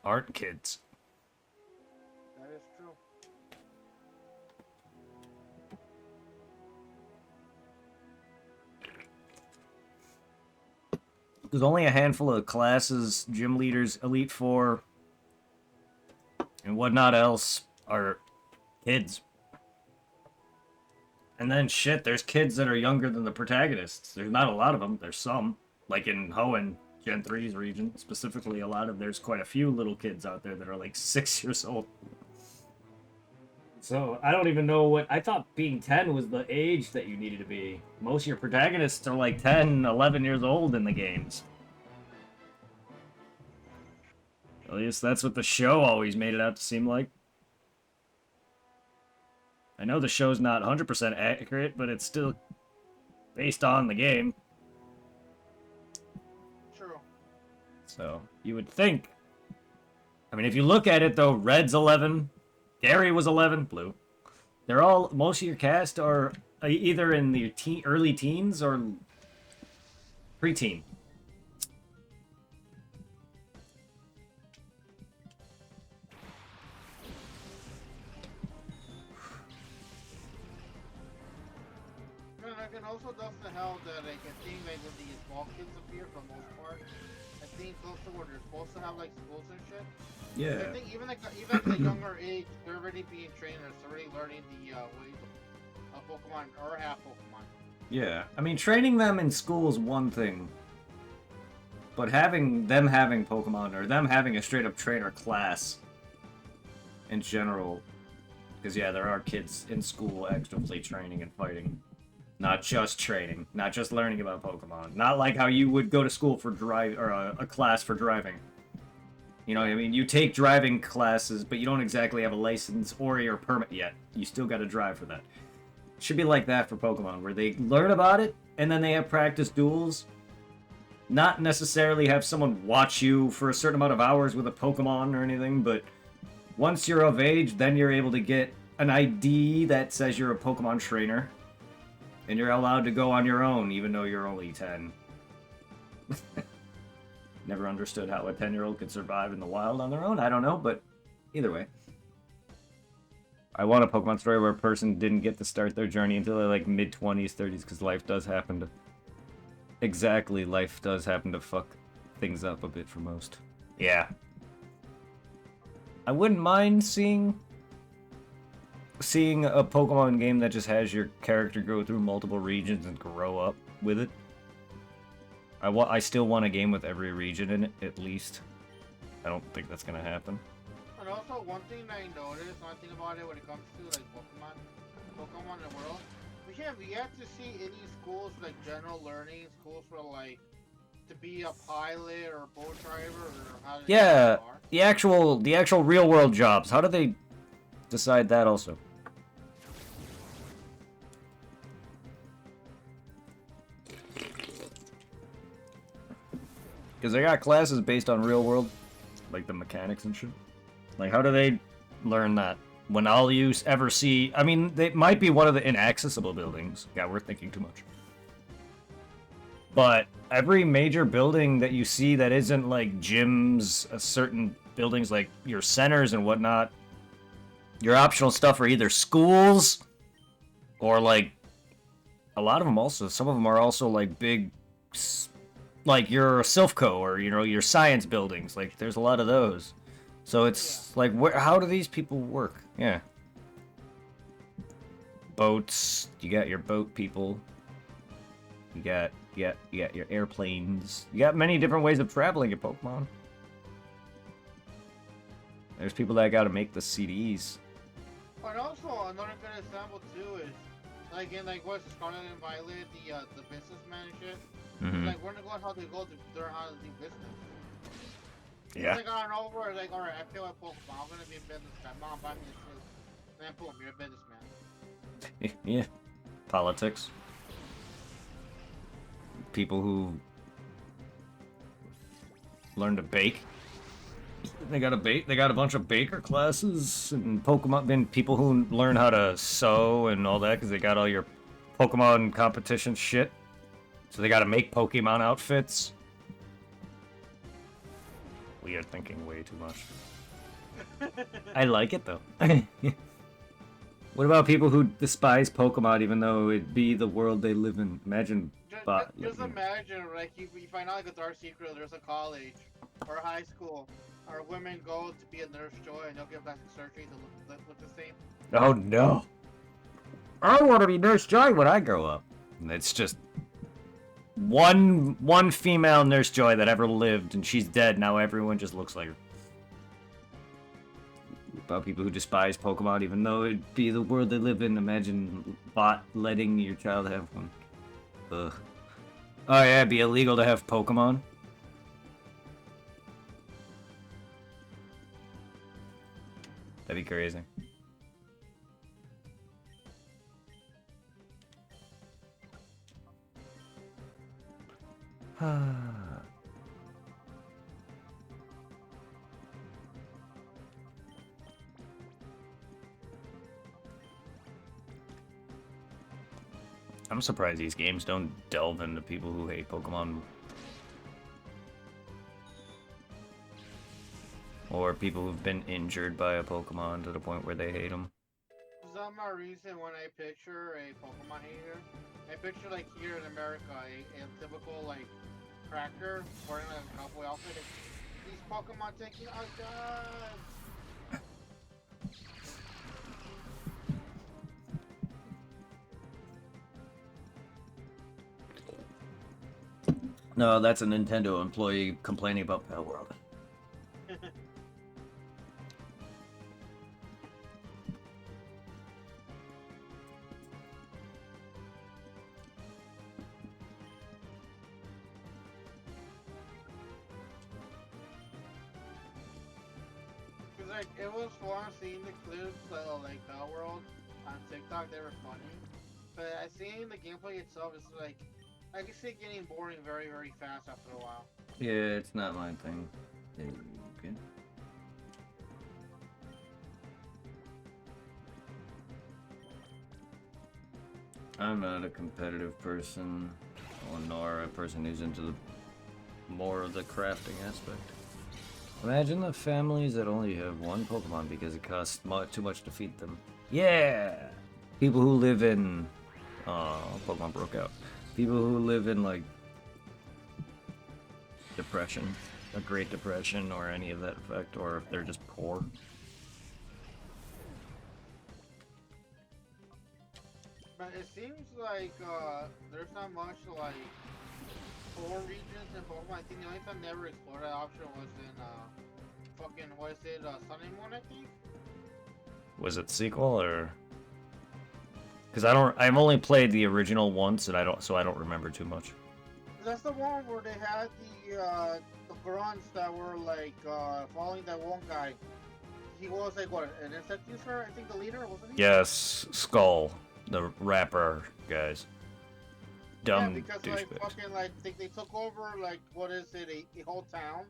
aren't kids. That is true. There's only a handful of classes, gym leaders, Elite Four, and whatnot else are kids. And then shit, there's kids that are younger than the protagonists. There's not a lot of them. There's some, like in Hoenn, Gen 3's region specifically. There's quite a few little kids out there that are like 6 years old. So I don't even know what I thought. Being 10 was the age that you needed to be. Most of your protagonists are like 10, 11 years old in the games. At least that's what the show always made it out to seem like. I know the show's not 100% accurate, but it's still based on the game. True. So you would think. I mean, if you look at it though, Red's 11, Gary was 11, Blue. They're all, most of your cast are either in the early teens or preteen. And also doesn't help that like I think like when these small kids appear for the most part, I think close to where they're supposed to have like schools and shit. Yeah. I think even at the younger age, they're already being trained. They're already learning the ways of Pokemon or half Pokemon. Yeah. I mean, training them in school is one thing. But having Pokemon, or them having a straight up trainer class in general, because yeah, there are kids in school actively training and fighting. Not just training, not just learning about Pokemon. Not like how you would go to school for drive or a class for driving. You know what I mean? You take driving classes, but you don't exactly have a license or your permit yet. You still got to drive for that. It should be like that for Pokemon, where they learn about it and then they have practice duels. Not necessarily have someone watch you for a certain amount of hours with a Pokemon or anything, but once you're of age, then you're able to get an ID that says you're a Pokemon trainer. And you're allowed to go on your own, even though you're only 10. Never understood how a 10-year-old could survive in the wild on their own. I don't know, but either way. I want a Pokemon story where a person didn't get to start their journey until they're like mid-20s, 30s, because life does happen to... Exactly, life does happen to fuck things up a bit for most. Yeah. I wouldn't mind seeing a Pokemon game that just has your character go through multiple regions and grow up with it. I still want a game with every region in it, at least. I don't think that's gonna happen. And also, one thing I noticed, one thing about it when it comes to like Pokemon in the world, we have yet to see any schools like general learning schools for like to be a pilot or a boat driver or how to Yeah, the actual real world jobs. How do they decide that also? Because they got classes based on real world, like the mechanics and shit. Like, how do they learn that? When all you ever see... I mean, they might be one of the inaccessible buildings. Yeah, we're thinking too much. But every major building that you see that isn't, like, gyms, certain buildings, like your centers and whatnot, your optional stuff are either schools or, like... A lot of them also... Some of them are also, like, big... Like your Silphco or, you know, your science buildings. Like, there's a lot of those. So it's like, how do these people work? Yeah. Boats. You got your boat people. You got your airplanes. You got many different ways of traveling in Pokemon. There's people that gotta make the CDs. But also another good example too is like in like what's Scarlet and Violet, the businessman and shit. Mm-hmm. Like we're gonna go how they go to learn how to do business. Yeah. Like on over, like alright, I feel like Pokemon, I'm gonna be a businessman. Mom, buy me this food. Then boom, you're a businessman. Yeah. Politics. People who learn to bake. They got a bunch of baker classes and Pokemon, and people who learn how to sew and all that because they got all your Pokemon competition shit. So they got to make Pokemon outfits. We are thinking way too much. I like it though. What about people who despise Pokemon even though it be the world they live in? Imagine just imagine, like, you find out like a dark secret, there's a college or a high school, or women go to be a nurse joy and they'll get plastic surgery to look the same. Oh no. I want to be Nurse Joy when I grow up. And it's just one female Nurse Joy that ever lived, and she's dead. Now everyone just looks like her. About people who despise Pokemon, even though it be the world they live in. Imagine letting your child have one. Ugh. Oh yeah, it'd be illegal to have Pokemon. That'd be crazy. I'm surprised these games don't delve into people who hate Pokemon. Or people who've been injured by a Pokemon to the point where they hate them. For some reason, when I picture a Pokemon hater, I picture, like, here in America, a typical, like, cracker wearing like a cowboy outfit. These Pokemon taking our jobs! No, that's a Nintendo employee complaining about Pal World. Like, it was fun seeing the clips of, like, Pal World on TikTok. They were funny. But I seeing the gameplay itself is like, I can see it getting boring very, very fast after a while. Yeah, it's not my thing. Okay. I'm not a competitive person, nor a person who's into the more of the crafting aspect. Imagine the families that only have one Pokemon because it costs too much to feed them. Yeah! People who live in... Pokemon broke out. People who live in, like, depression, a Great Depression, or any of that effect, or if they're just poor. But it seems like, there's not much, like, poor regions in Pokemon. I think the only time they ever explored that option was in, fucking, what is it, Sun and Moon, I think? Was it sequel, or...? Because I've only played the original once, and I don't remember too much. That's the one where they had the grunts that were, like, following that one guy. He was, like, what, an insect user? I think the leader, wasn't he? Yes, Skull, the rapper guys. Dumb yeah, because, like, fucking, like, they took over, like, what is it, a whole town,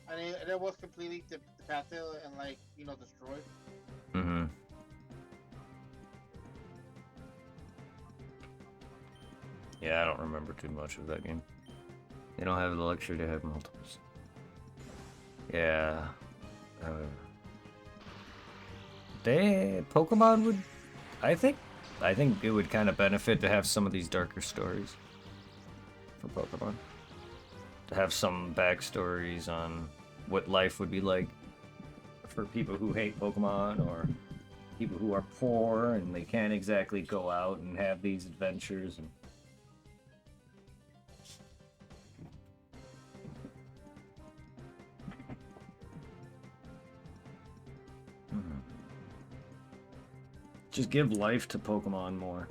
and it was completely defacted and, like, you know, destroyed. Mm-hmm. Yeah, I don't remember too much of that game. They don't have the luxury to have multiples. Yeah. Pokemon would... I think it would kind of benefit to have some of these darker stories for Pokemon. To have some backstories on what life would be like for people who hate Pokemon, or people who are poor and they can't exactly go out and have these adventures. And just give life to Pokemon more.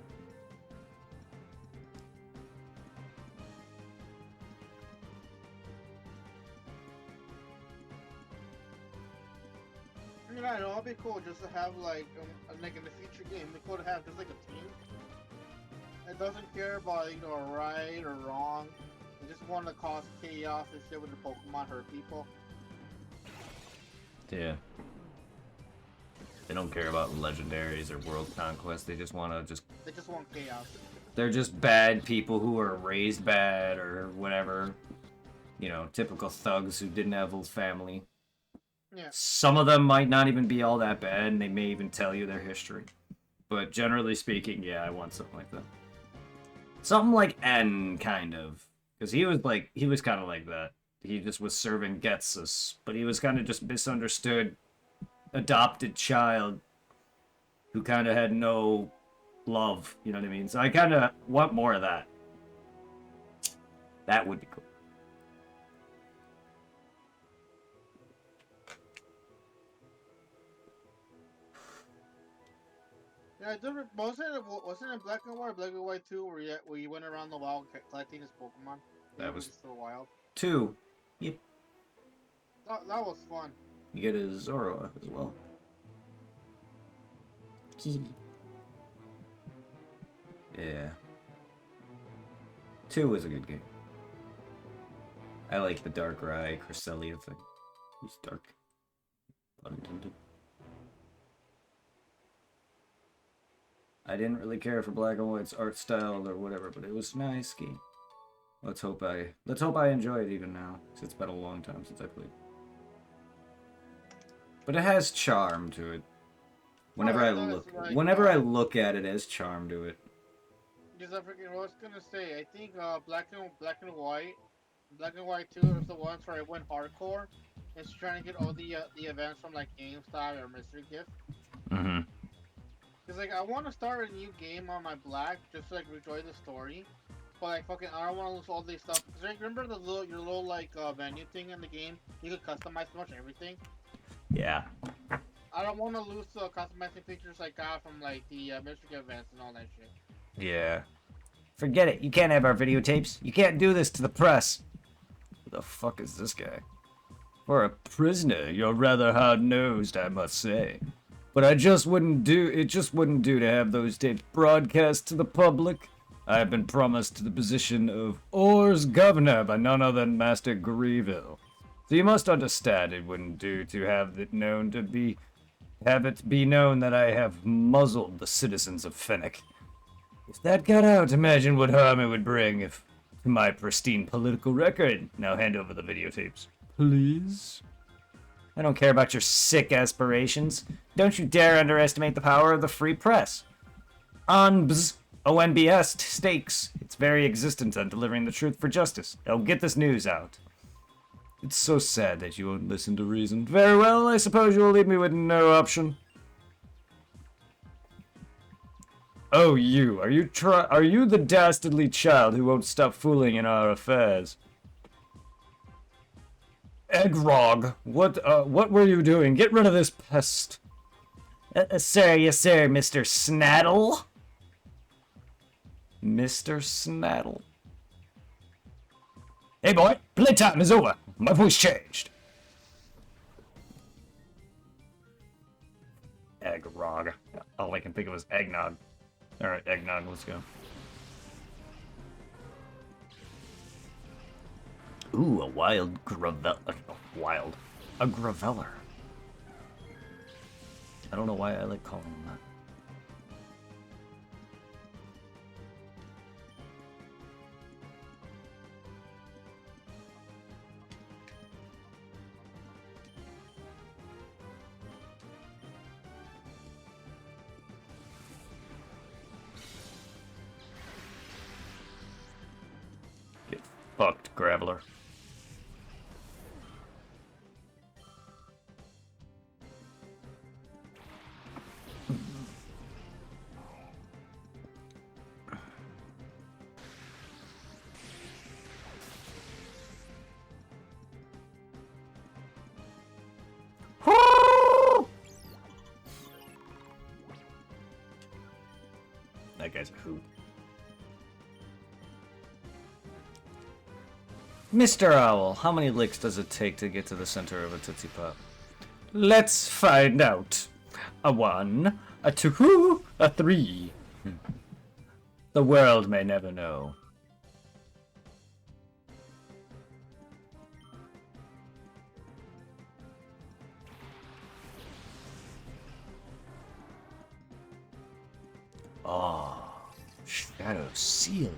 I mean, I know it'd be cool just to have, like in the future game, it'd be cool to have just like a team. It doesn't care about, you know, right or wrong. They just want to cause chaos and shit with the Pokemon, hurt people. Yeah. They don't care about legendaries or world conquest. They just want to They just want chaos. They're just bad people who are raised bad or whatever. you know, typical thugs who didn't have a family. Yeah. Some of them might not even be all that bad, and they may even tell you their history. But generally speaking, yeah, I want something like that. Something like N, kind of. Because he was kind of like that. He just was serving Getsus, but he was kind of just misunderstood, adopted child who kind of had no love, you know what I mean? So I kind of want more of that. That would be cool. Yeah, wasn't it Black and White, Black and White 2, where you went around the wild collecting his Pokemon? That was so wild. 2. Yep. That was fun. You get a Zoroark as well. Yeah. 2 was a good game. I like the Darkrai Cresselia thing. It's dark. Unintended. I didn't really care for Black and White's art style or whatever, but it was a nice game. Let's hope I enjoy it even now, because it's been a long time since I played. But it has charm to it. Whenever I look at it, it has charm to it. Because I was gonna say, I think Black and White 2 is the ones where I went hardcore. It's trying to get all the events from like GameStop or Mystery Gift. Mm-hmm. Cause like I want to start a new game on my Black just to like enjoy the story, but like fucking I don't want to lose all this stuff. Cause like, remember your little like menu thing in the game? You could customize pretty much everything. Yeah. I don't want to lose the customizing features I got from like the Mystery Gift events and all that shit. Yeah. Forget it. You can't have our videotapes. You can't do this to the press. Who the fuck is this guy? For a prisoner, you're rather hard-nosed, I must say. But it just wouldn't do to have those tapes broadcast to the public. I have been promised the position of Or's governor by none other than Master Grieville. So you must understand it wouldn't do to have it be known that I have muzzled the citizens of Fennec. If that got out, imagine what harm it would bring to my pristine political record. Now hand over the videotapes, please. I don't care about your sick aspirations. Don't you dare underestimate the power of the free press. ONBS stakes its very existence on delivering the truth for justice. Now get this news out. It's so sad that you won't listen to reason. Very well, I suppose you'll leave me with no option. Oh, you. Are you the dastardly child who won't stop fooling in our affairs? Eggrog, what were you doing? Get rid of this pest. Sir, yes, sir, Mr. Snaddle. Mr. Snaddle. Hey, boy, playtime is over. My voice changed. Eggrog. All I can think of is eggnog. Alright, eggnog, let's go. Ooh, a wild Graveler. A Graveler. I don't know why I like calling him that. Get fucked, Graveler. That guy's a hoot. Mr. Owl, how many licks does it take to get to the center of a Tootsie Pop? Let's find out. A 1, a 2, a 3. The world may never know. Oh, Shadow Seal.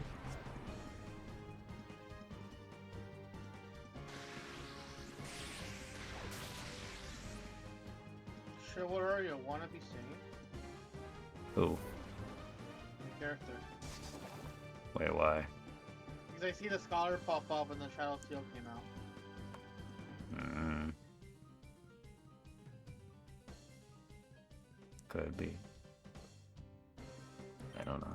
Chivalry, you wanna be singing? Who? The character. Wait, why? Because I see the scholar pop up and the Shadow Steel came out. Could be. I don't know.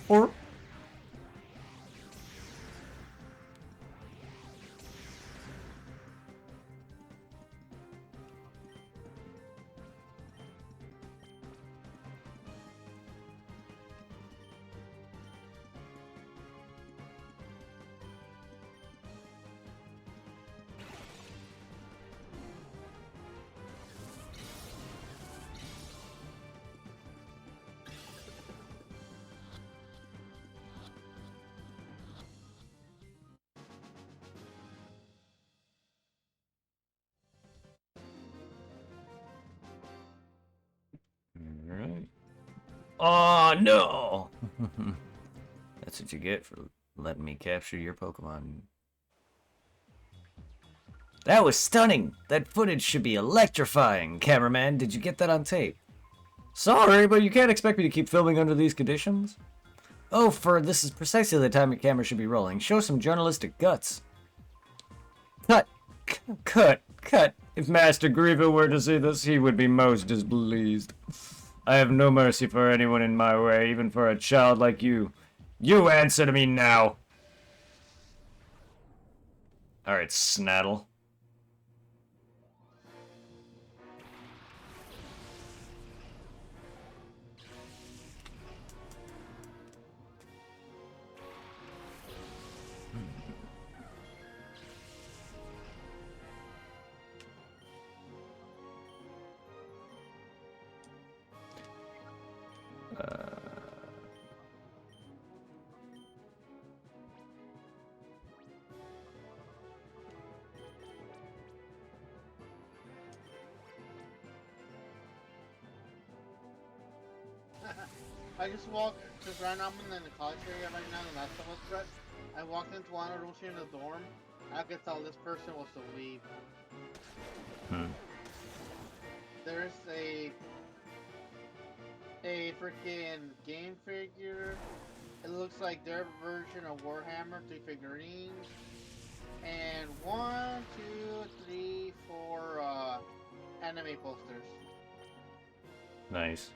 Or. Alright. Oh no! That's what you get for letting me capture your Pokemon. That was stunning! That footage should be electrifying! Cameraman, did you get that on tape? Sorry, but you can't expect me to keep filming under these conditions. Oh, this is precisely the time your camera should be rolling. Show some journalistic guts. Cut! Cut! If Master Griever were to see this, he would be most displeased. I have no mercy for anyone in my way, even for a child like you. You answer to me now! Alright, Snaddle. I just ran up in the college area right now, the last couple of threats. I walked into one of the rooms here in the dorm. I could tell this person was to leave. There's a freaking game figure. It looks like their version of Warhammer, 3 figurines. And 1, 2, 3, 4 anime posters. Nice.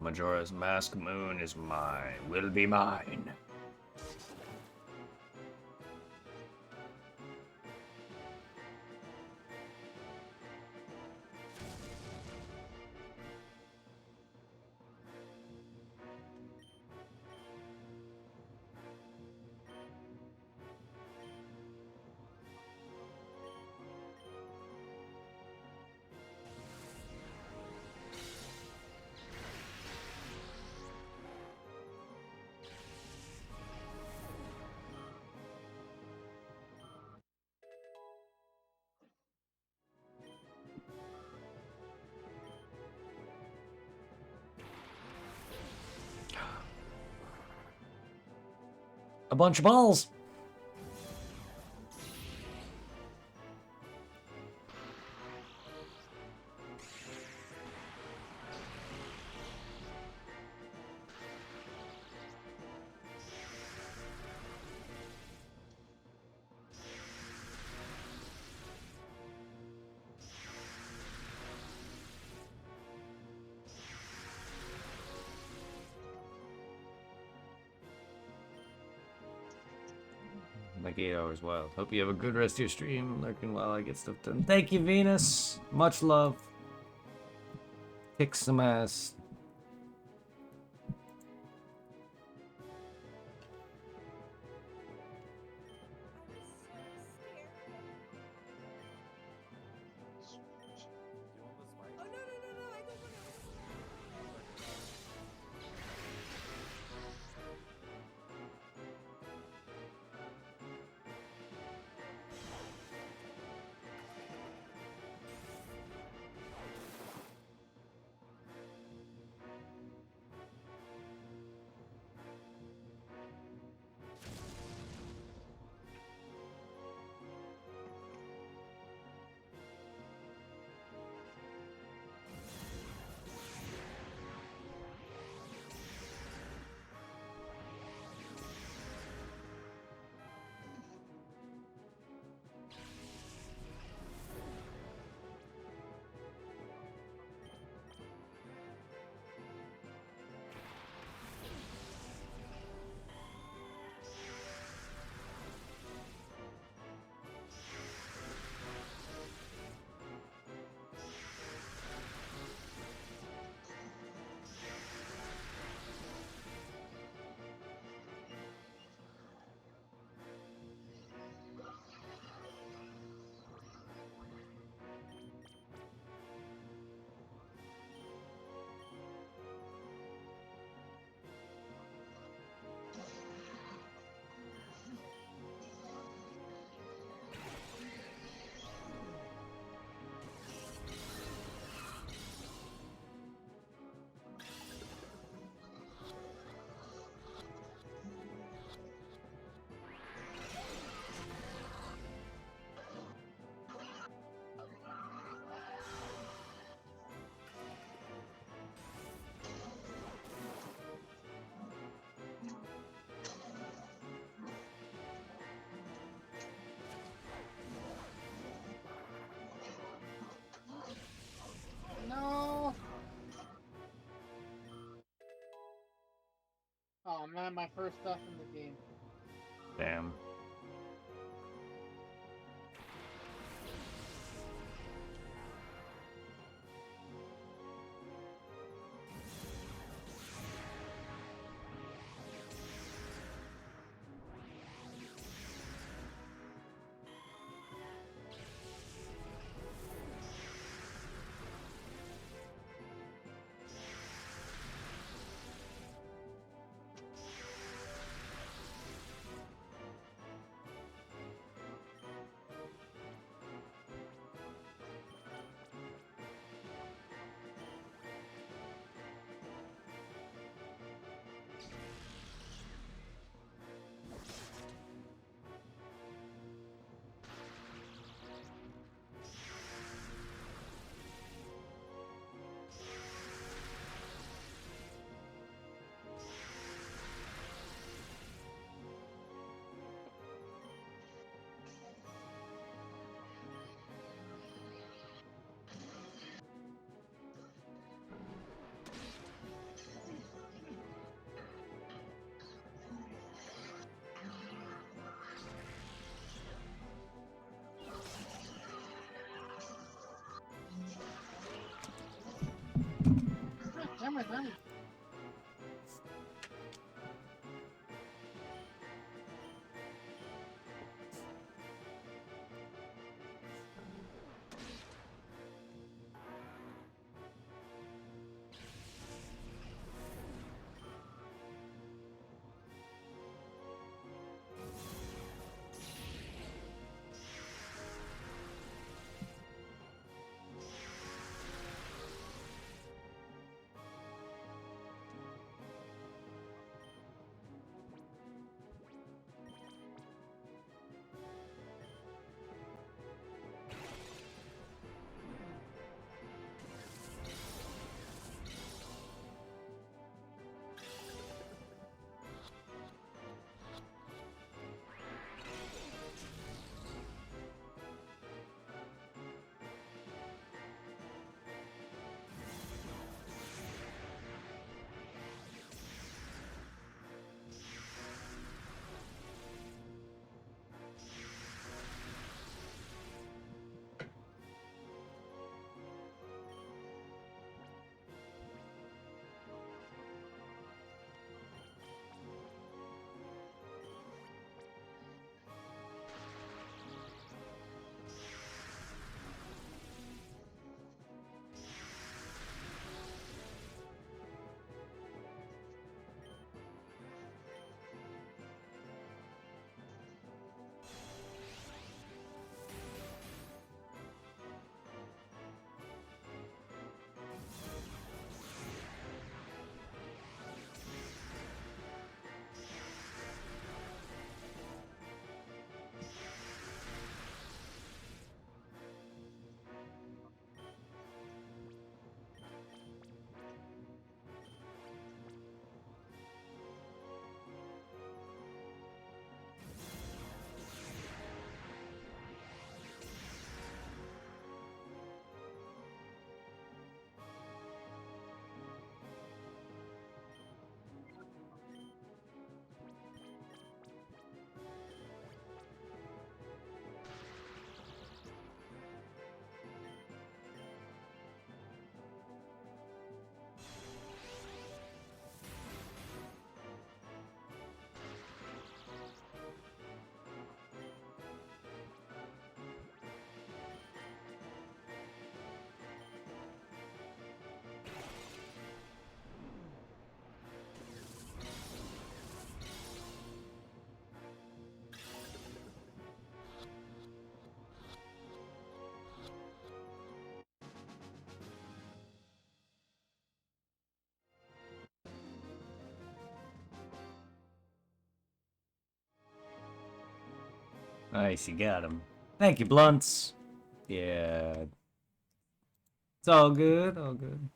Majora's Mask Moon is mine. Will be mine. A bunch of balls. Like 8 hours wild. Hope you have a good rest of your stream. Lurking while I get stuff done. Thank you, Venus. Much love. Kick some ass. No. Oh man, my first stuff in the game. Damn. Nice, you got him. Thank you, Blunts. Yeah. It's all good, all good.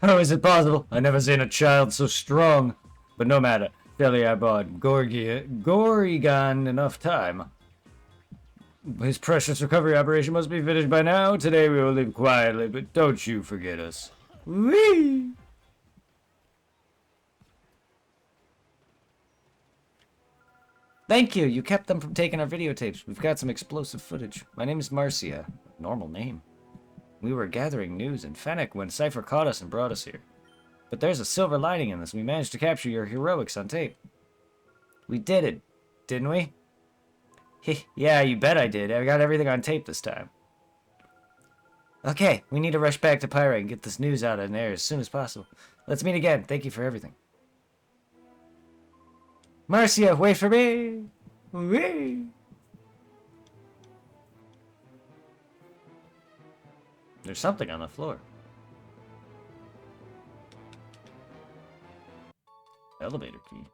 How is it possible? I never seen a child so strong. But no matter. Fairly I bought Gorgon enough time. His precious recovery operation must be finished by now. Today we will leave quietly, but don't you forget us. Whee! Thank you. You kept them from taking our videotapes. We've got some explosive footage. My name is Marcia. Normal name. We were gathering news in Fennec when Cypher caught us and brought us here. But there's a silver lining in this. We managed to capture your heroics on tape. We did it, didn't we? Yeah, you bet I did. I got everything on tape this time. Okay, we need to rush back to Pyre and get this news out in there as soon as possible. Let's meet again. Thank you for everything. Marcia, wait for me! Whee! There's something on the floor. Elevator key.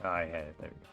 Oh, I had it. There we go.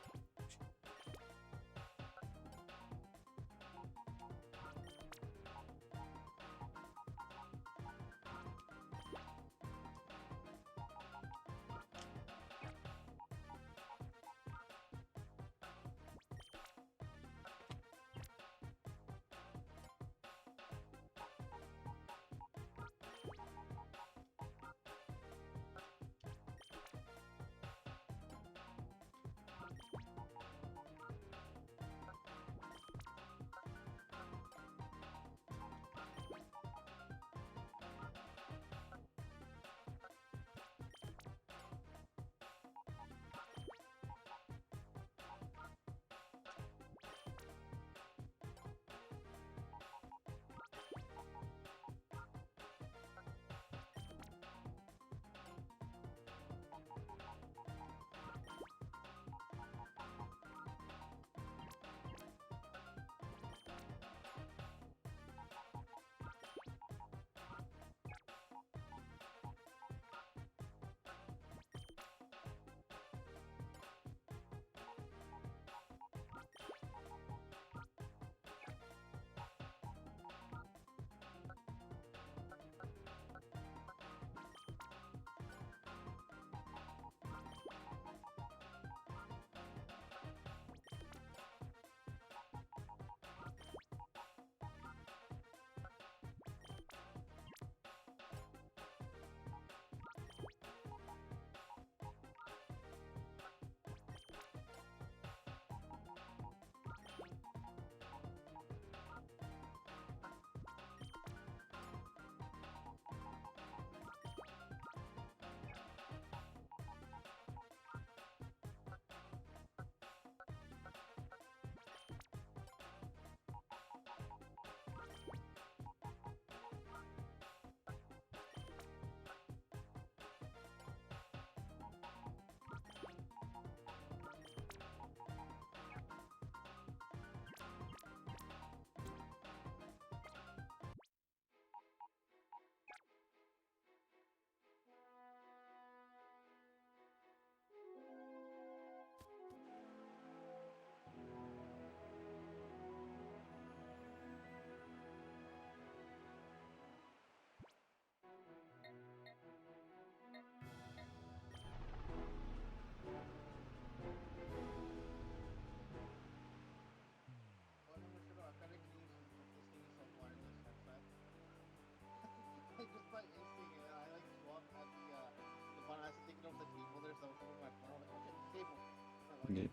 like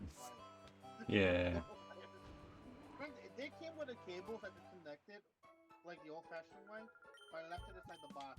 Yeah. They came with the cables that are connected, like the old-fashioned way, but I left it inside the box.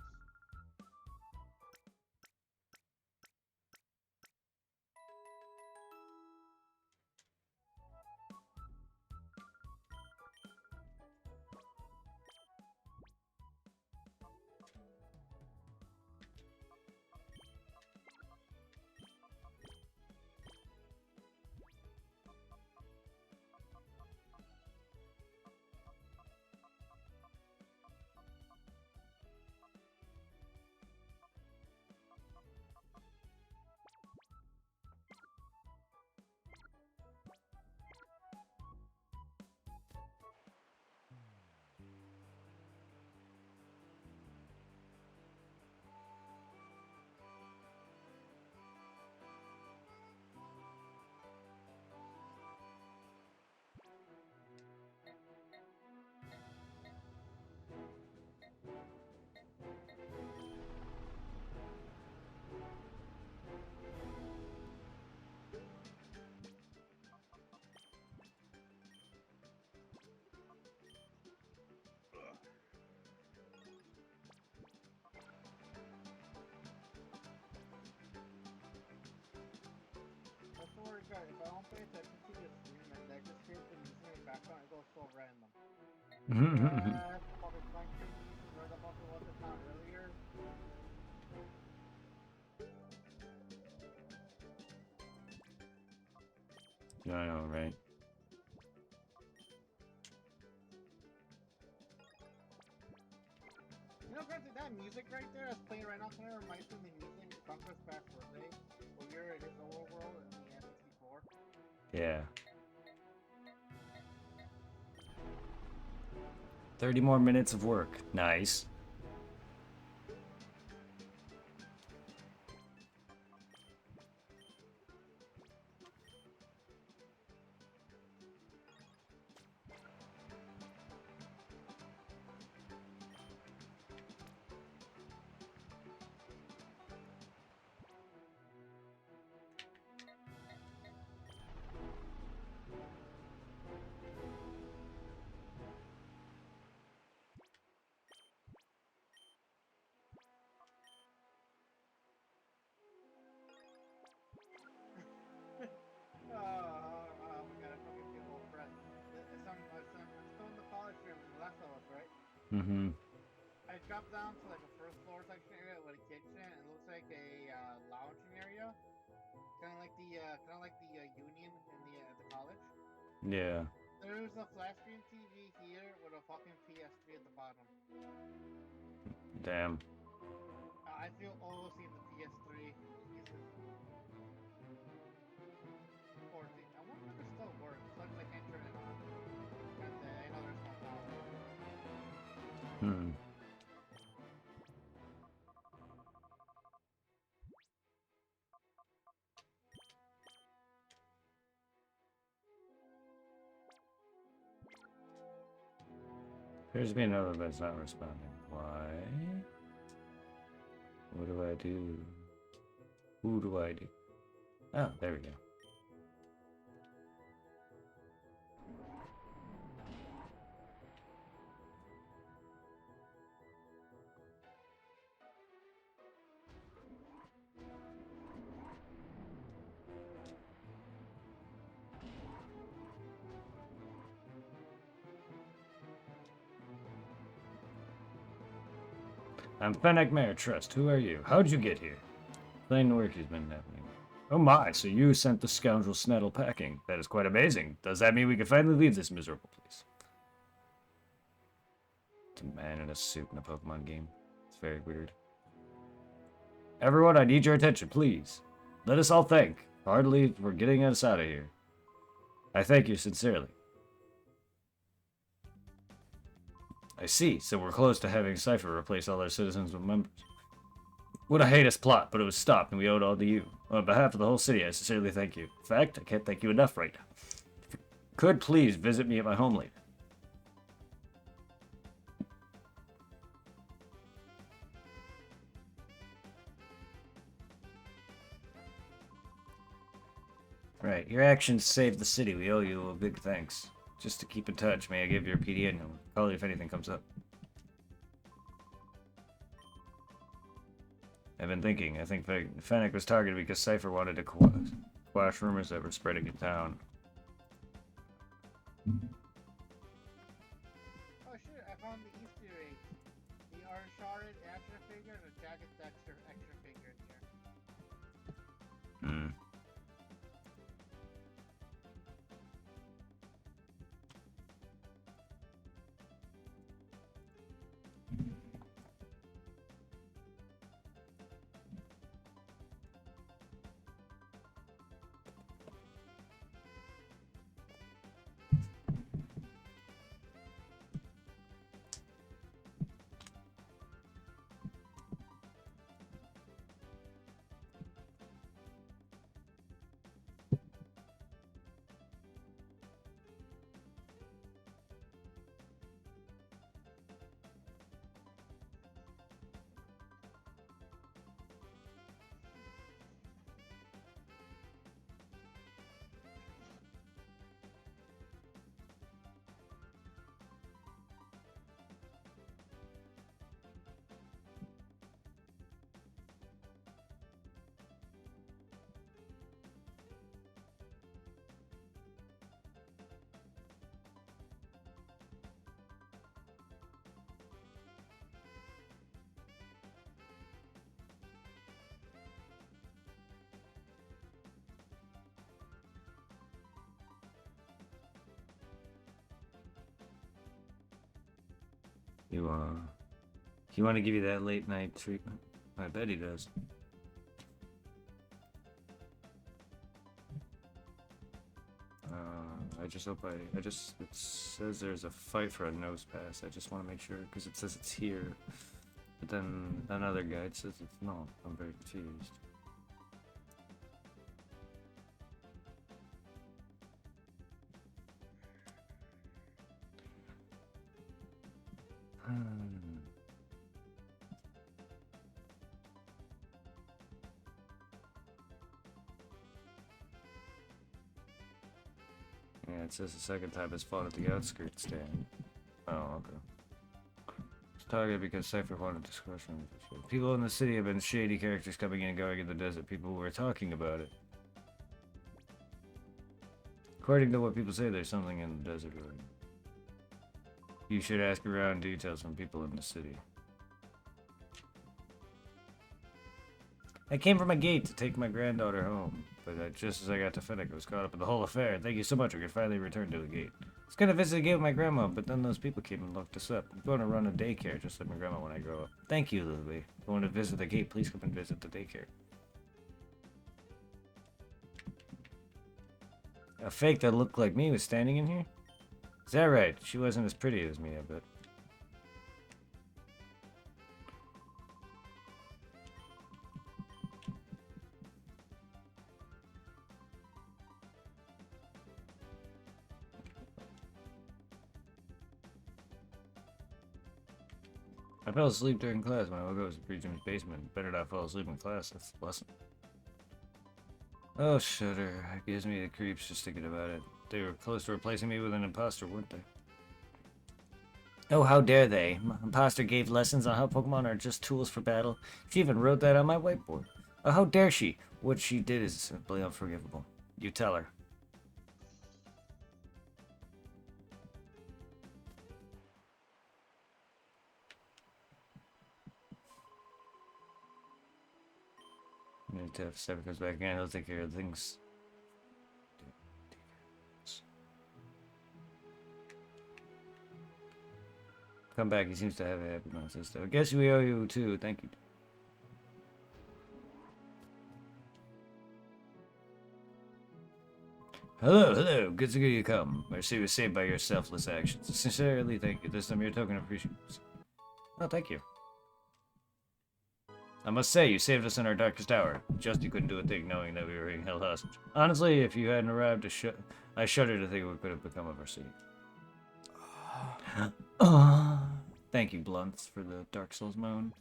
That's the word, guys. If I don't pay attention to the stream and I just hear the music in the background, it goes so random. Probably playing music right about the one that's not earlier. I know, right? You know, granted, that music right there that's playing right now kind of reminds me of the music in Conquest Bad Birthday, where you're in his overworld in the N64. Yeah. 30 more minutes of work. Nice. Oh my god, I fucking feel old friend. I'm still in the college room, The Last of Us, right? Mm-hmm. I dropped down to like a first floor section area with a kitchen, and it looks like a lounging area, kind of like the union in the college. Yeah. There's a flat screen TV here with a fucking PS3 at the bottom. Damn. I feel old seeing the PS3. Jesus. Poor thing. I wonder if it still works. Sucks I can't turn it on. And I know there's no power. Hmm. Appears to be another that's not responding. Why? What do I do? Who do I do? Oh, there we go. I'm Fennec Mayor Trust. Who are you? How'd you get here? Plain work has been happening. Oh my, so you sent the scoundrel Snettle packing. That is quite amazing. Does that mean we can finally leave this miserable place? It's a man in a suit in a Pokemon game. It's very weird. Everyone, I need your attention, please. Let us all thank heartily for getting us out of here. I thank you sincerely. I see, so we're close to having Cypher replace all our citizens with members. What a heinous plot, but it was stopped and we owe it all to you. On behalf of the whole city, I sincerely thank you. In fact, I can't thank you enough right now. If you could please visit me at my home later. Right. Your actions saved the city. We owe you a big thanks. Just to keep in touch, may I give your PDA number? Call you if anything comes up. I've been thinking. I think Fennec was targeted because Cypher wanted to quash rumors that were spreading in town. Oh shit, I found the Easter egg. The Uncharted action figure and the Jacket Dexter action figure in here. Hmm. You want to give you that late night treatment? I bet he does. I just hope it says there's a fight for a nose pass. I just want to make sure, because it says it's here. But then another guide says it's not. I'm very confused. Yeah, it says the second time has fought at the outskirts stand. Oh, okay. It's targeted because Cypher wanted discussion. People in the city have been shady characters coming in and going in the desert. People were talking about it. According to what people say, there's something in the desert road. You should ask around details from people in the city. I came from a gate to take my granddaughter home, but just as I got to Fennec, I was caught up in the whole affair. Thank you so much, I could finally return to the gate. I was gonna visit the gate with my grandma, but then those people came and locked us up. I'm going to run a daycare just like my grandma when I grow up. Thank you, Lily. If you want to visit the gate, please come and visit the daycare. A fake that looked like me was standing in here? Is that right? She wasn't as pretty as me, I bet. I fell asleep during class when I woke up was in Regent's basement. Better not fall asleep in class, that's the lesson. Oh, shudder. It gives me the creeps just thinking about it. They were close to replacing me with an imposter, weren't they? Oh, how dare they? My imposter gave lessons on how Pokemon are just tools for battle. She even wrote that on my whiteboard. Oh, how dare she? What she did is simply unforgivable. You tell her. If Cypher comes back again, he'll take care of things. Come back, he seems to have a happy nonsense though. I guess we owe you too, thank you. Hello, hello, good to hear you come. Mercy was saved by your selfless actions. Sincerely, thank you. This time your token of appreciation. Oh, thank you. I must say, you saved us in our darkest hour. Just you couldn't do a thing knowing that we were being held hostage. Honestly, if you hadn't arrived, I shudder to think what could have become of our city. Thank you, Blunts, for the Dark Souls moan.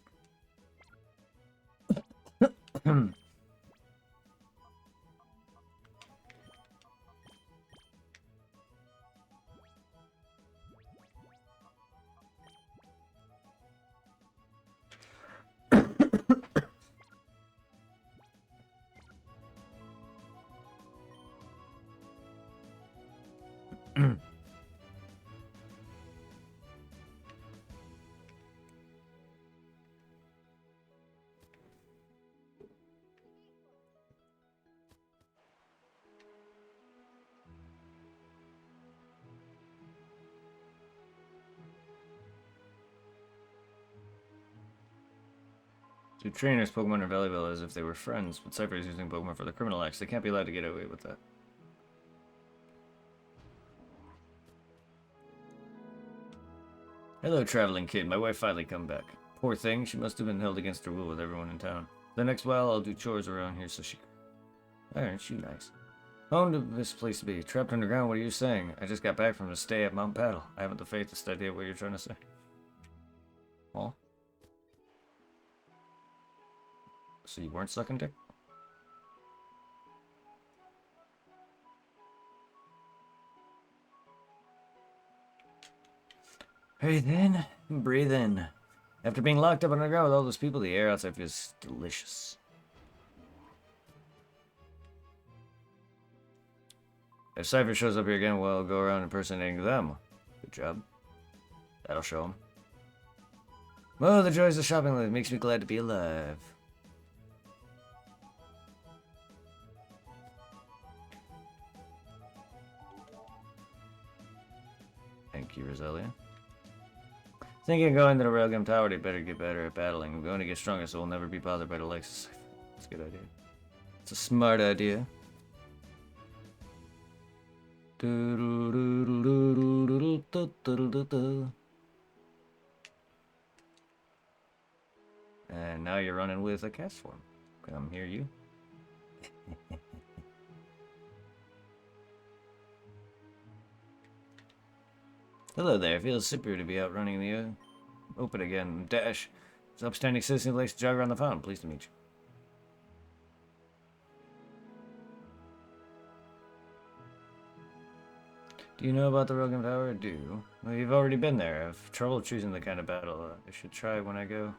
The trainers Pokemon are valuable as if they were friends, but Cypher is using Pokemon for the criminal acts. They can't be allowed to get away with that. Hello, traveling kid. My wife finally come back. Poor thing, she must have been held against her will with everyone in town. The next while, I'll do chores around here so she... Aren't she nice? Home to this place to be. Trapped underground, what are you saying? I just got back from a stay at Mount Paddle. I haven't the faith to study what you're trying to say. Oh? So you weren't sucking dick? Breathe in, breathe in. After being locked up underground with all those people, the air outside feels delicious. If Cypher shows up here again, well, I'll go around impersonating them. Good job. That'll show him. Oh, the joys of shopping life makes me glad to be alive. Thank you, Roselia. Thinking of going to the Railgun Tower, they better get better at battling. I'm going to get stronger, so we'll never be bothered by the likes of Cypher. That's a good idea. It's a smart idea. And now you're running with a cast form. Come here, you. Hello there. Feels super to be out running in the open again. Dash. It's an upstanding citizen who likes to jog around the fountain. Pleased to meet you. Do you know about the Railgun Tower? I do. Well, you've already been there. I have trouble choosing the kind of battle I should try when I go.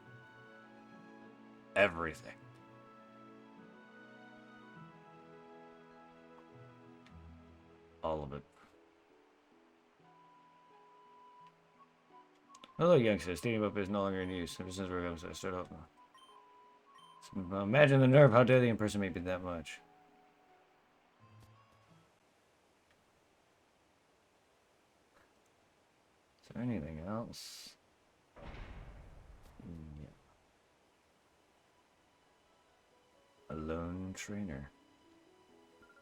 Everything. All of it. Hello, youngster. Stadium up is no longer in use. Ever since we're going to start off. So, imagine the nerve. How dare the in-person make me that much? Is there anything else? Yeah. A lone trainer.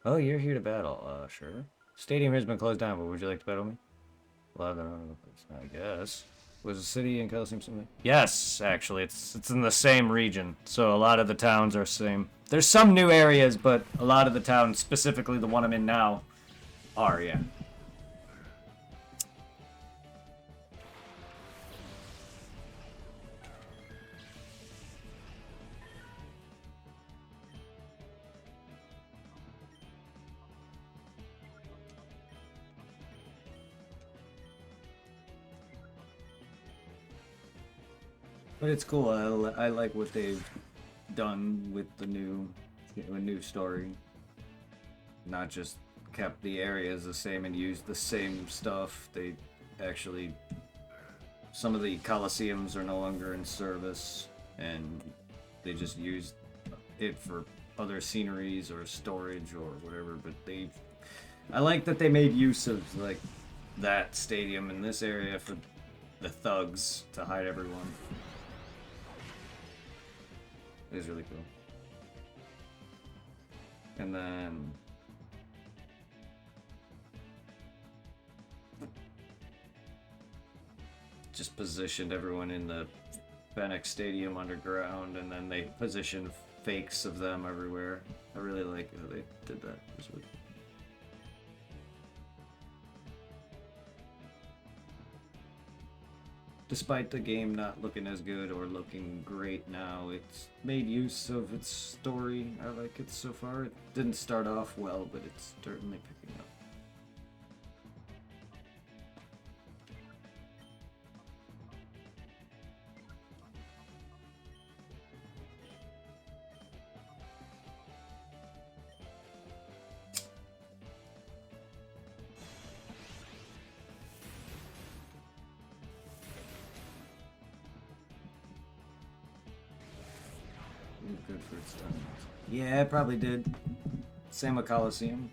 Oh, you're here to battle. Sure. Stadium has been closed down, but would you like to battle me? Well, I don't know. I guess. Was the city in Coliseum something? Yes, actually. It's in the same region. So a lot of the towns are same. There's some new areas, but a lot of the towns, specifically the one I'm in now, are, yeah. But it's cool. I like what they've done with the new story. Not just kept the areas the same and used the same stuff. They actually, some of the Colosseums are no longer in service, and they just used it for other sceneries or storage or whatever. But I like that they made use of like that stadium in this area for the thugs to hide everyone. It is really cool. And then just positioned everyone in the Fennec Stadium underground, and then they positioned fakes of them everywhere. I really like how they did that. It was really cool. Despite the game not looking as good or looking great now, it's made use of its story. I like it so far. It didn't start off well, but it's certainly picking up. Good for its time. Yeah, it probably did. Same with Coliseum.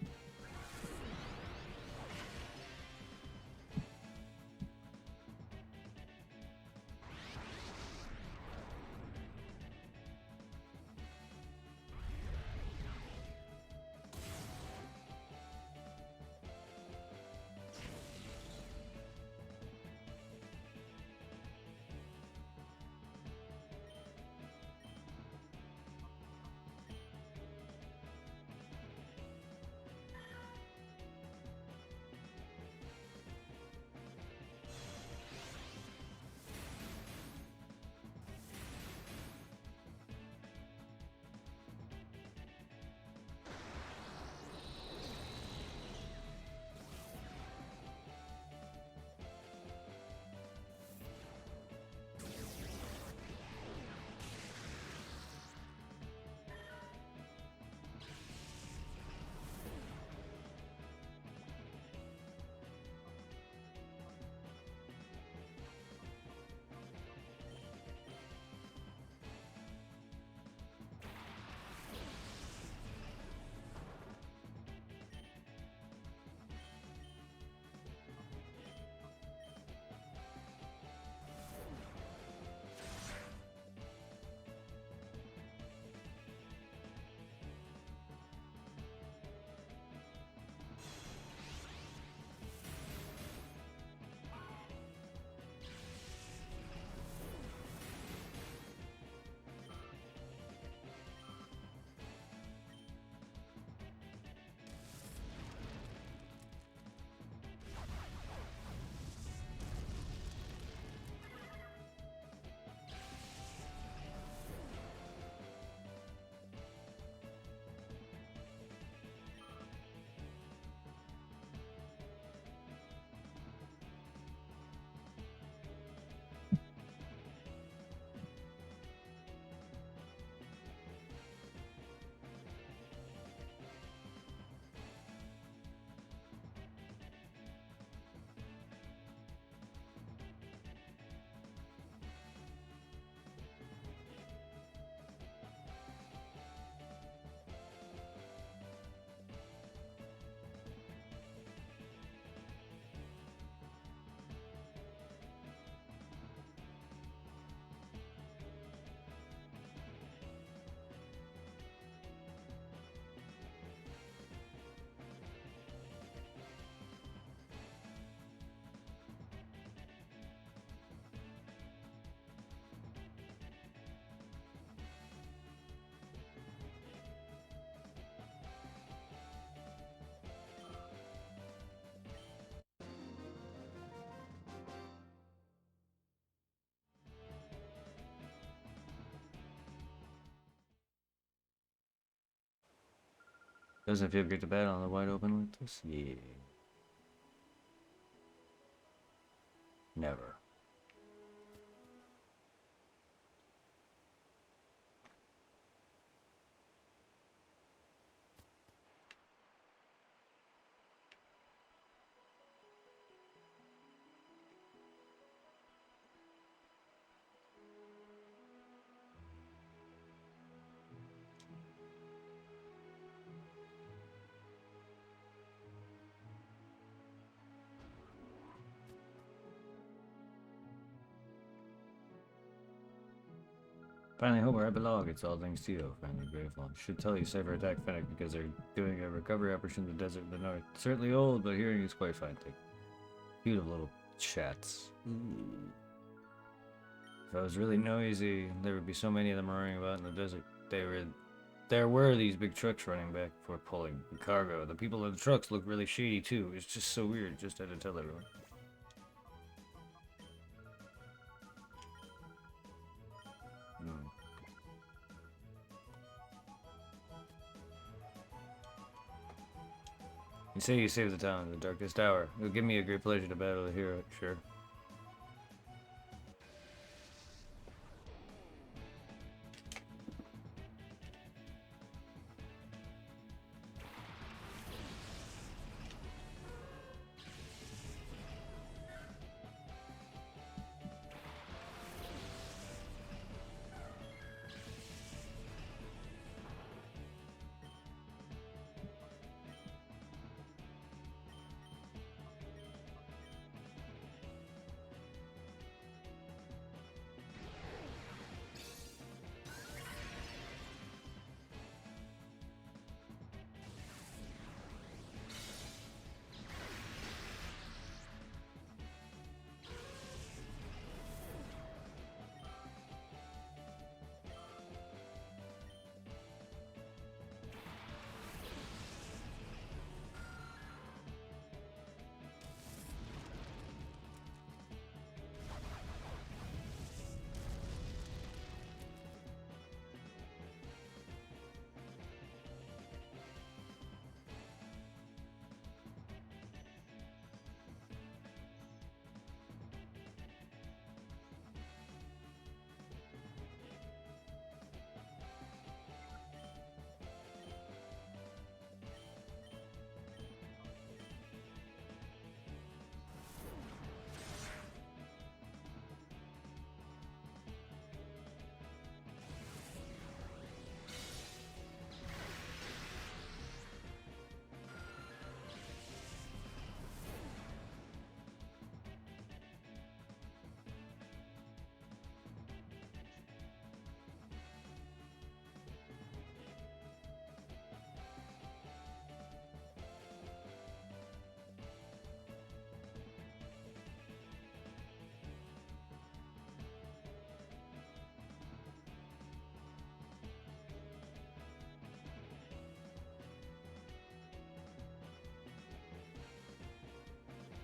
Doesn't it feel great to battle on the wide open like this? Yeah. Never. Finally home where I belong. It's all thanks to you, finally grateful. Should tell you Cypher attacked Fennec because they're doing a recovery operation in the desert in the north. Certainly old, but hearing is quite fine. Beautiful little chats. Ooh. If I was really noisy, there would be so many of them roaring about in the desert. There were these big trucks running back for pulling the cargo. The people in the trucks look really shady too. It's just so weird. Just had to tell everyone. You say you saved the town in the darkest hour. It would give me a great pleasure to battle a hero, sure.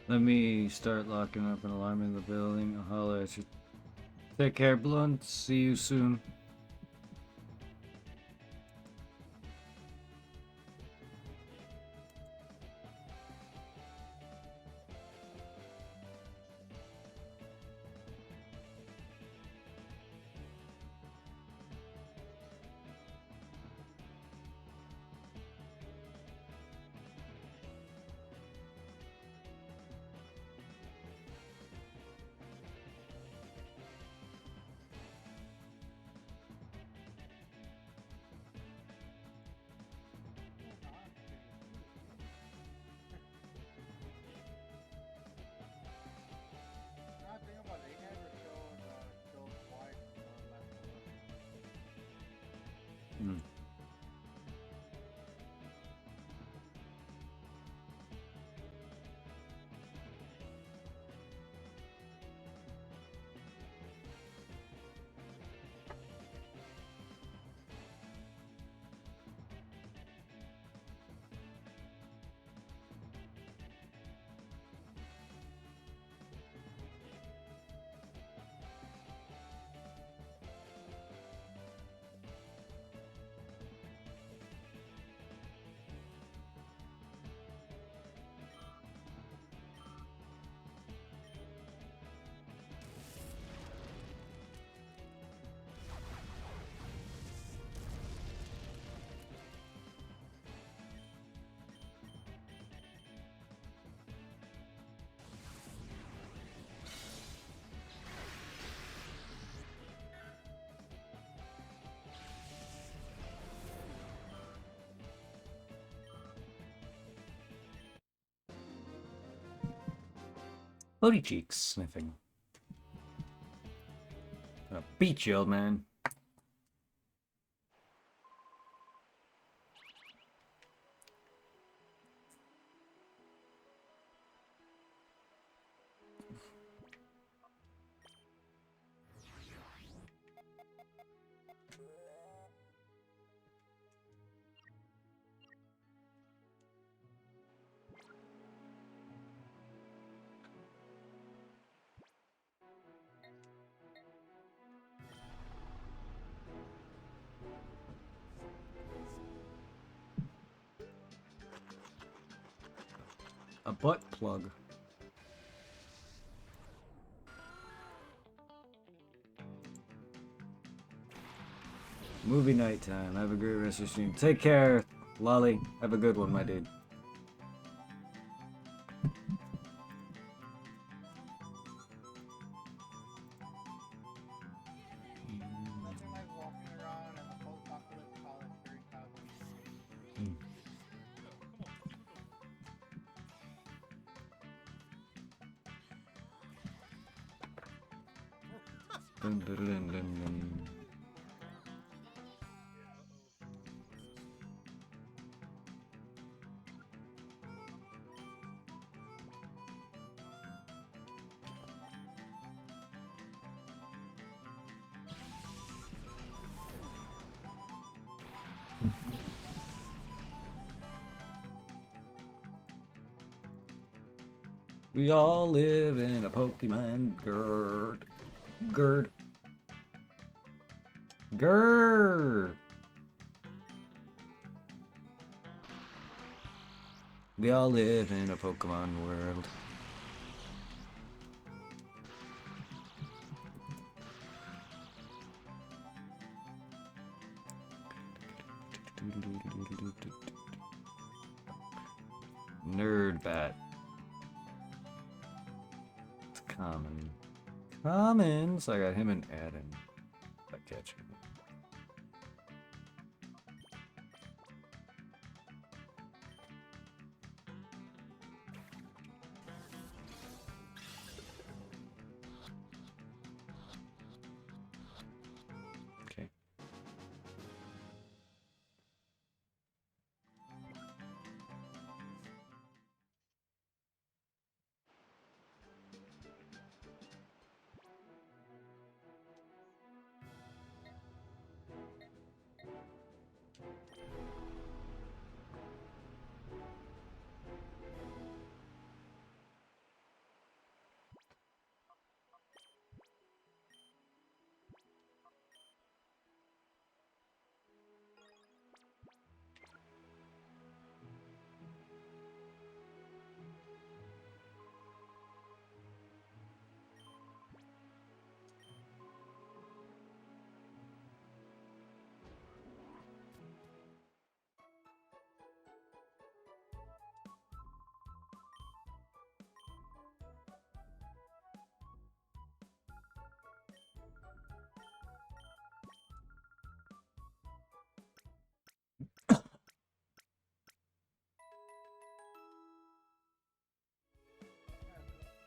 Let me start locking up an alarm in the building. I'll holler at you. Take care, Blunt. See you soon. Booty cheeks sniffing. Gonna beat you, old man. A butt plug. Movie night time. Have a great rest of your stream. Take care, Lolly. Have a good one, my dude. Nothing like walking around in a post-apocalyptic college during Halloween. Dun, dun, dun, dun, dun. We all live in a Pokemon Gerd. Gerd. Grrr. We all live in a Pokemon world. Nerd bat. It's common. Common. So I got him and Adam. I catch him. Okay.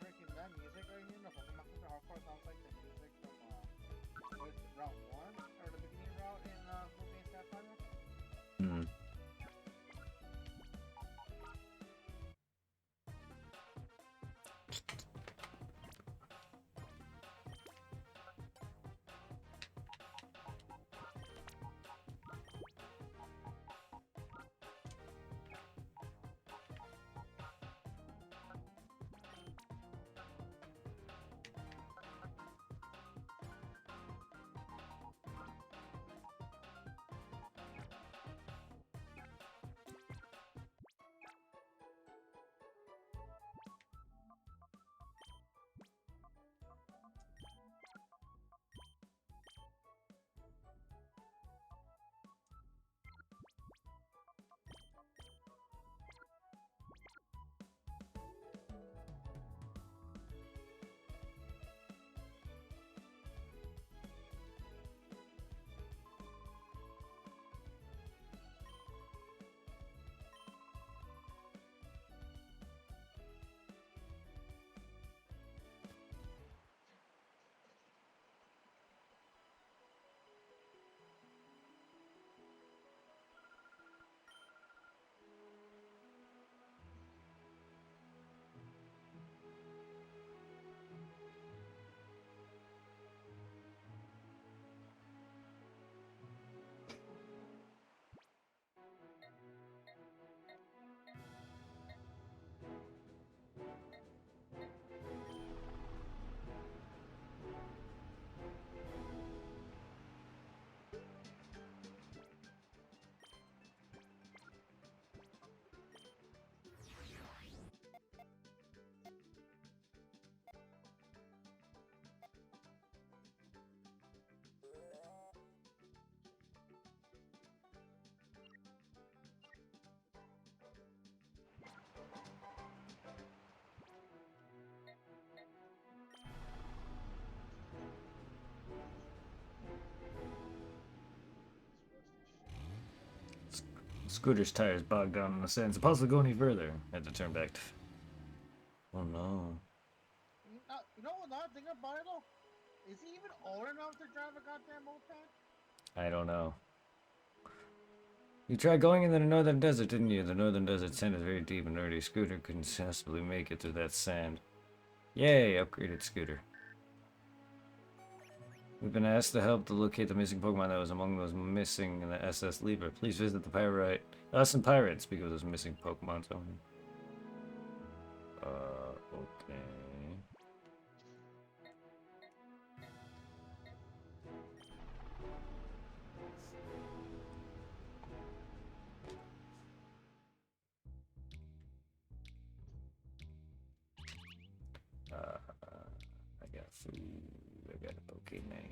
Freaking that music right here, the Pokemon Super Hardcore sounds like the music from what is it, Route 1 or the beginning route in movie Sapphire. Hmm. Scooter's tires bogged down in the sand. It's impossible to go any further. Had to turn back. Oh no. You know another thing about it though? Is he even old enough to drive a goddamn moped? I don't know. You tried going in the northern desert, didn't you? The northern desert sand is very deep and dirty. Scooter couldn't successfully make it through that sand. Yay, upgraded Scooter. We've been asked to help to locate the missing Pokemon that was among those missing in the SS Libra. Please visit the Pyrite. Us and Pirates speak of those missing Pokemon. So. Okay. I got food. I got a Pokemon.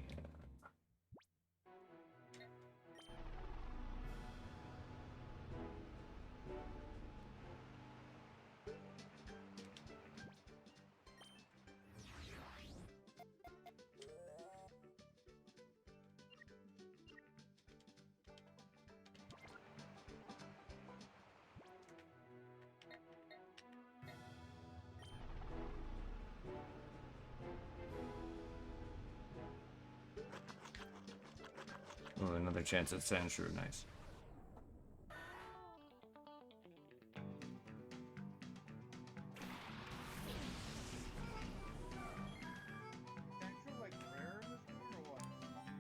Oh, another chance at Sandshrew. Nice.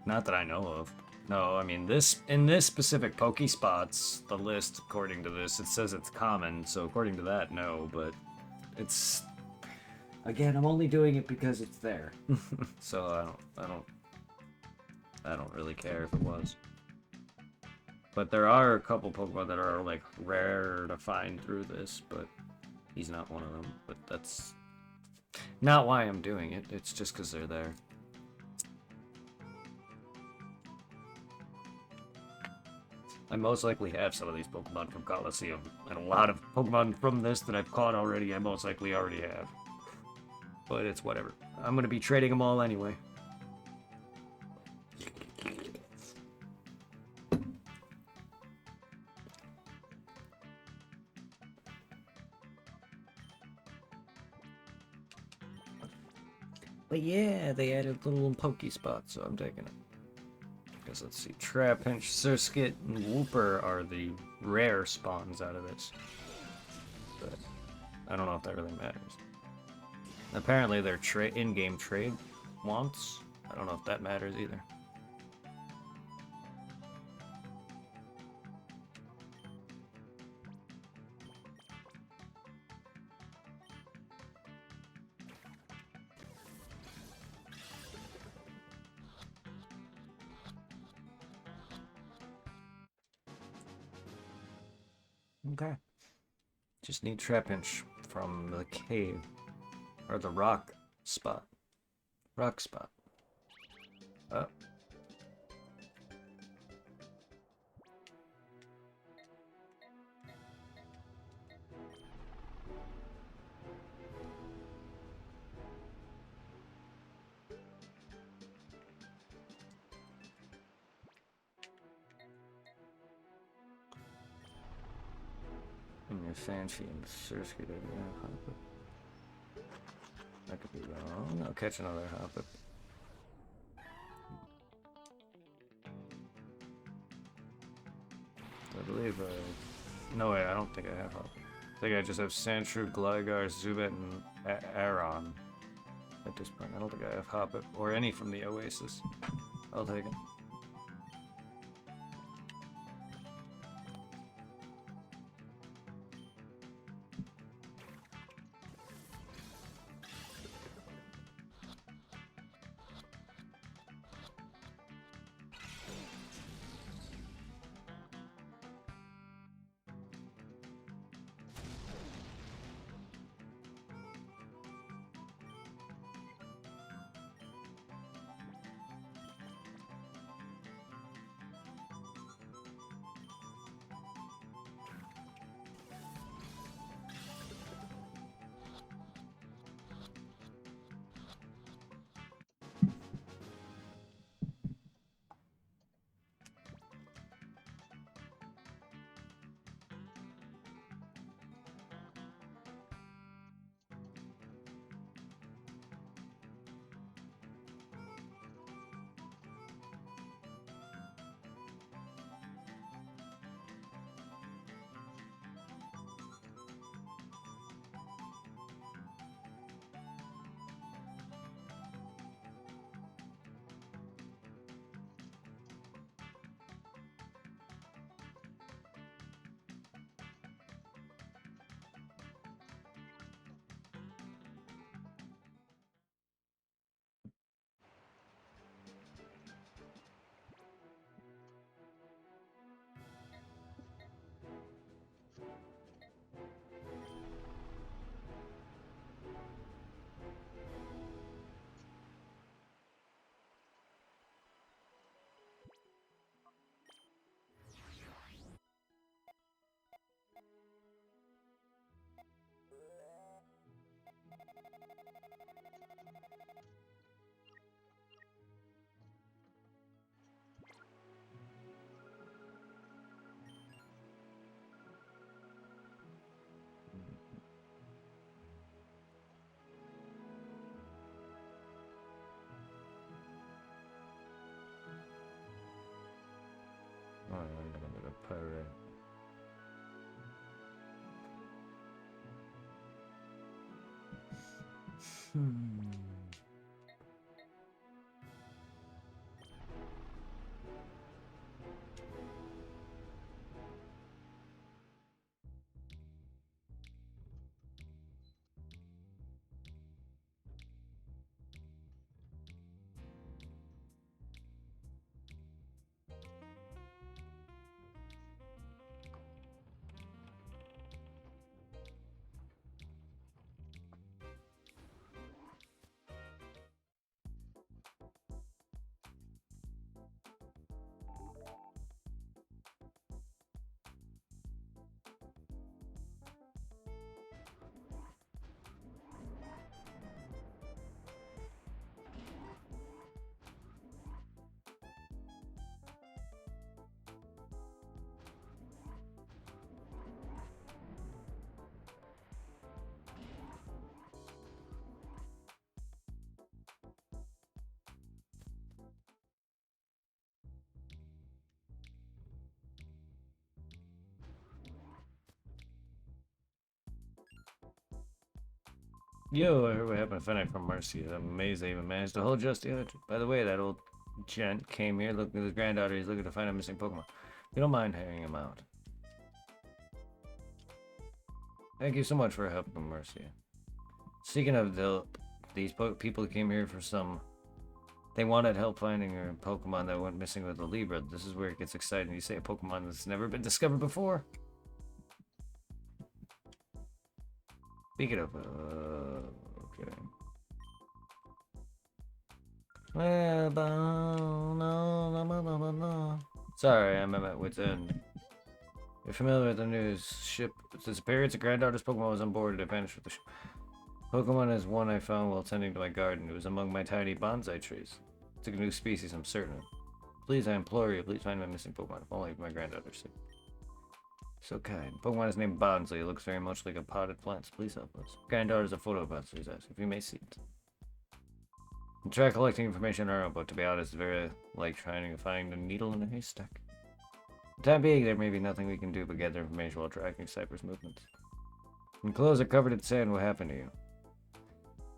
Not that I know of. No, I mean this in this specific Pokespots, the list according to this, it says it's common, so according to that, no, but it's again, I'm only doing it because it's there. So I don't really care if it was. But there are a couple Pokemon that are like rare to find through this, but he's not one of them. But that's not why I'm doing it. It's just because they're there. I most likely have some of these Pokemon from Coliseum, and a lot of Pokemon from this that I've caught already, I most likely already have. But it's whatever. I'm going to be trading them all anyway. But yeah, they added little Pokespot, so I'm taking it. Because let's see, Trapinch, Surskit, and Wooper are the rare spawns out of this. But I don't know if that really matters. Apparently they're in-game trade wants. I don't know if that matters either. Okay. Just need Trapinch from the cave. Or the rock spot. Rock spot. Oh. And your Fancy and Surskit Hoppip. That could be wrong. I'll catch another Hoppip. I believe no wait, I don't think I have Hoppip. I think I just have Sandshrew, Gligar, Zubat, and Aron. At this point, I don't think I have Hoppip or any from the Oasis. I'll take it. pirate. Yo, I heard what happened to Fennec from Mercy. I'm amazed they even managed to hold just the other two. By the way, that old gent came here looking at his granddaughter. He's looking to find a missing Pokemon. You don't mind hearing him out. Thank you so much for helping Mercy. Speaking of these people came here for some... They wanted help finding a Pokemon that went missing with the Libra. This is where it gets exciting. You say a Pokemon that's never been discovered before? Speaking of, okay. Sorry, I'm at my wit's end. You're familiar with the news. Ship disappeared. A granddaughter's Pokemon was on board and it vanished with the ship. Pokemon is one I found while tending to my garden. It was among my tiny bonsai trees. It's a new species, I'm certain. Please, I implore you, please find my missing Pokemon. If only for my granddaughter's sake. So kind. Pokemon is named Bonsley. It looks very much like a potted plant. Please help us. Granddaughter's a photo of Bonsley's eyes, if you may see it. I try collecting information on our own, but to be honest, it's very like trying to find a needle in a haystack. For the time being, there may be nothing we can do but gather information while tracking Cypher's movements. When clothes are covered in sand, what happened to you?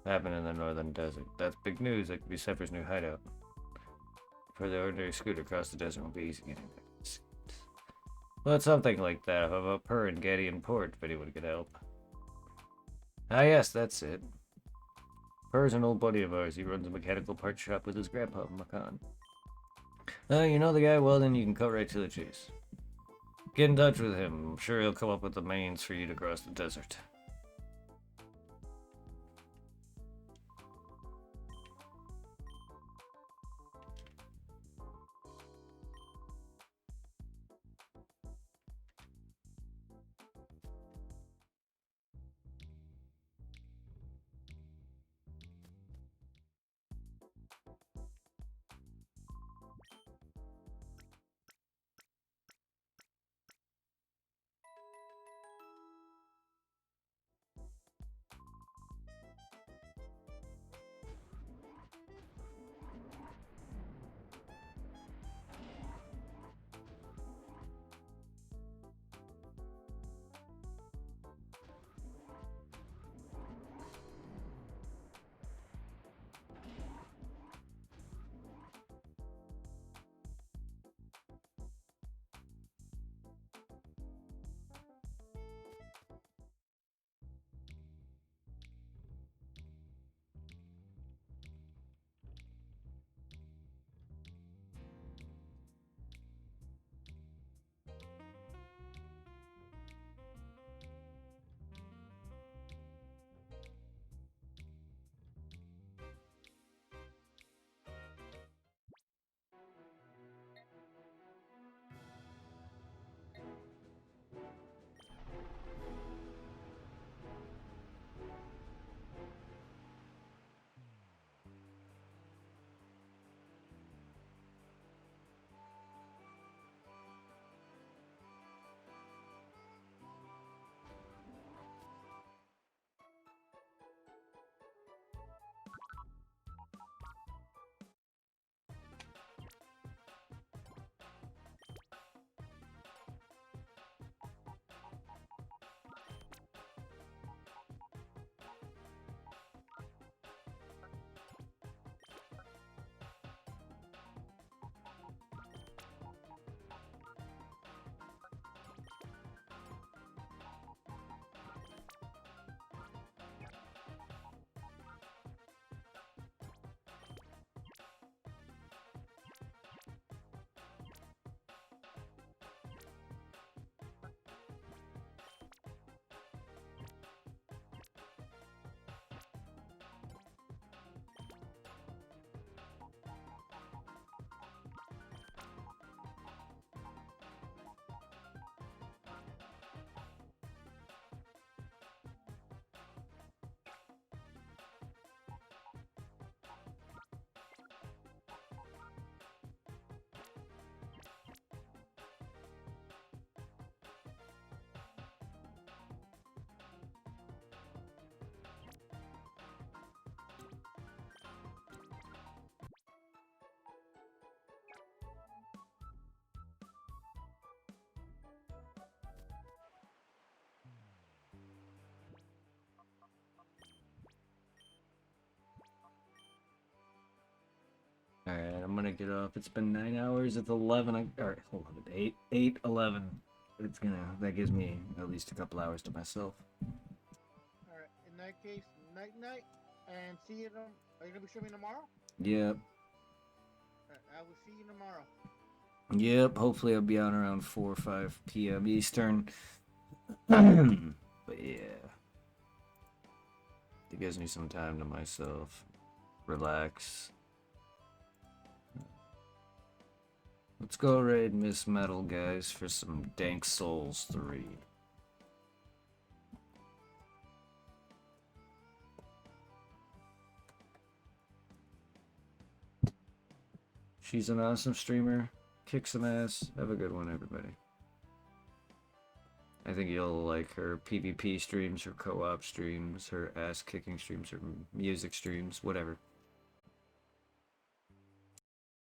What happened in the northern desert? That's big news. That could be Cypher's new hideout. For the ordinary scooter across the desert won't be easy getting there. Well, it's something like that. How about Purr and Gadian Port, if anyone could help? Ah, yes, that's it. Purr's an old buddy of ours. He runs a mechanical parts shop with his grandpa, Makan. You know the guy? Well, then you can cut right to the chase. Get in touch with him. I'm sure he'll come up with the means for you to cross the desert. Alright, I'm gonna get off. It's been 9 hours. It's 11. Alright, hold on. 8:11. That gives me at least a couple hours to myself. Alright, in that case, night night, and see you. Are you gonna be streaming tomorrow? Yep. I will see you tomorrow. Yep, hopefully I'll be on around 4 or 5 p.m. Eastern. But yeah. It gives me some time to myself. Relax. Let's go raid Miss Metal, guys, for some Dank Souls 3. She's an awesome streamer. Kick some ass. Have a good one, everybody. I think you'll like her PvP streams, her co-op streams, her ass-kicking streams, her music streams, whatever.